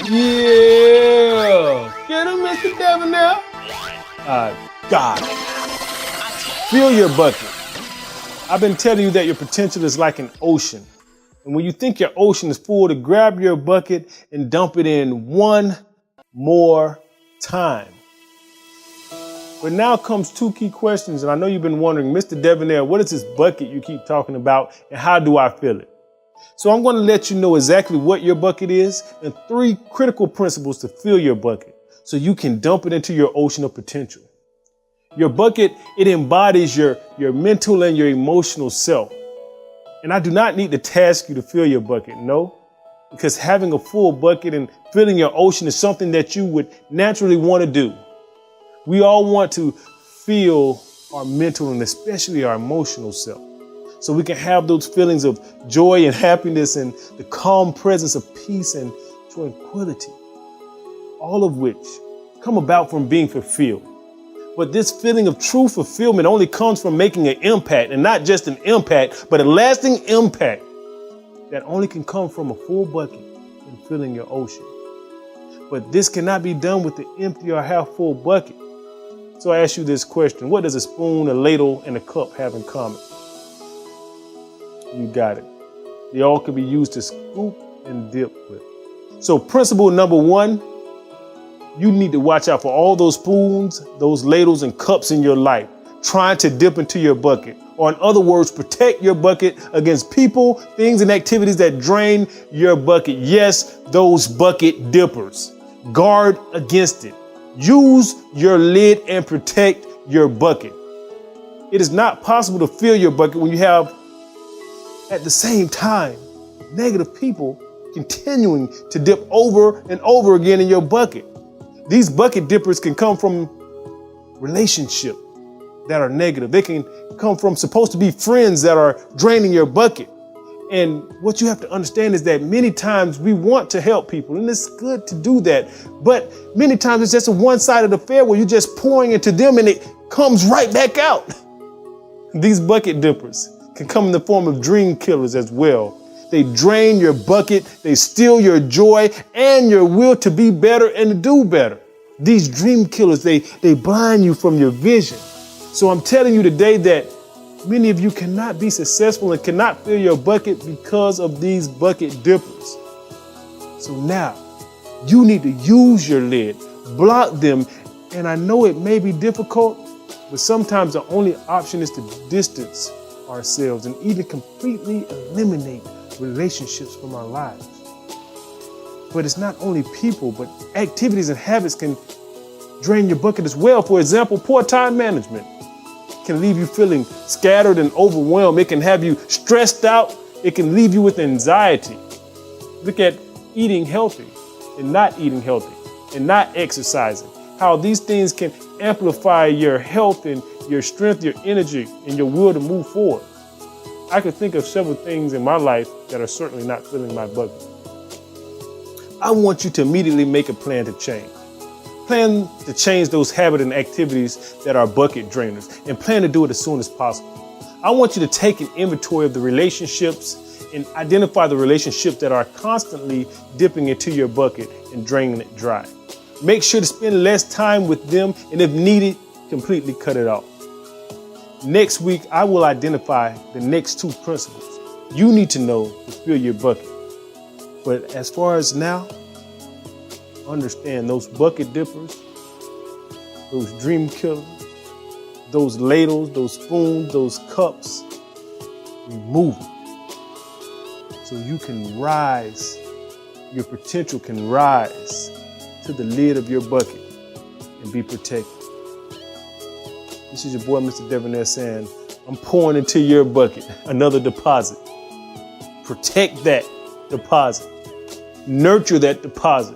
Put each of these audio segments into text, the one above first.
Yeah! Get him, Mr. Devinaire. God. Fill your bucket. I've been telling you that your potential is like an ocean. And when you think your ocean is full, to grab your bucket and dump it in one more time. But now comes two key questions, and I know you've been wondering, Mr. Devinaire, what is this bucket you keep talking about, and how do I fill it? So I'm going to let you know exactly what your bucket is and 3 critical principles to fill your bucket so you can dump it into your ocean of potential. Your bucket, it embodies your mental and your emotional self. And I do not need to task you to fill your bucket, no, because having a full bucket and filling your ocean is something that you would naturally want to do. We all want to feel our mental and especially our emotional self, so we can have those feelings of joy and happiness and the calm presence of peace and tranquility, all of which come about from being fulfilled. But this feeling of true fulfillment only comes from making an impact, and not just an impact, but a lasting impact that only can come from a full bucket and filling your ocean. But this cannot be done with the empty or half full bucket. So I ask you this question: what does a spoon, a ladle, and a cup have in common? You got it. They all can be used to scoop and dip with. So principle number 1, you need to watch out for all those spoons, those ladles, and cups in your life trying to dip into your bucket. Or in other words, protect your bucket against people, things, and activities that drain your bucket. Yes, those bucket dippers. Guard against it. Use your lid and protect your bucket. It is not possible to fill your bucket when you have, at the same time, negative people continuing to dip over and over again in your bucket. These bucket dippers can come from relationships that are negative. They can come from supposed to be friends that are draining your bucket. And what you have to understand is that many times we want to help people, and it's good to do that. But many times it's just a one-sided affair where you're just pouring into them and it comes right back out. These bucket dippers can come in the form of dream killers as well. They drain your bucket, they steal your joy and your will to be better and to do better. These dream killers, they blind you from your vision. So I'm telling you today that many of you cannot be successful and cannot fill your bucket because of these bucket dippers. So now you need to use your lid, block them. And I know it may be difficult, but sometimes the only option is to distance ourselves and even completely eliminate relationships from our lives. But it's not only people, but activities and habits can drain your bucket as well. For example, poor time management can leave you feeling scattered and overwhelmed. It can have you stressed out. It can leave you with anxiety. Look at eating healthy and not eating healthy and not exercising. How these things can amplify your health and your strength, your energy, and your will to move forward. I could think of several things in my life that are certainly not filling my bucket. I want you to immediately make a plan to change. Plan to change those habits and activities that are bucket drainers, and plan to do it as soon as possible. I want you to take an inventory of the relationships and identify the relationships that are constantly dipping into your bucket and draining it dry. Make sure to spend less time with them, and if needed, completely cut it off. Next week, I will identify the next 2 principles you need to know to fill your bucket. But as far as now, understand those bucket dippers, those dream killers, those ladles, those spoons, those cups, remove them so you can rise, your potential can rise to the lid of your bucket and be protected. This is your boy, Mr. Devinaire, saying, I'm pouring into your bucket another deposit. Protect that deposit. Nurture that deposit.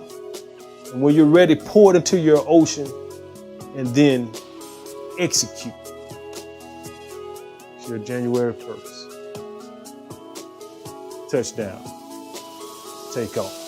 And when you're ready, pour it into your ocean and then execute. It's your January 1st. Touchdown. Take off.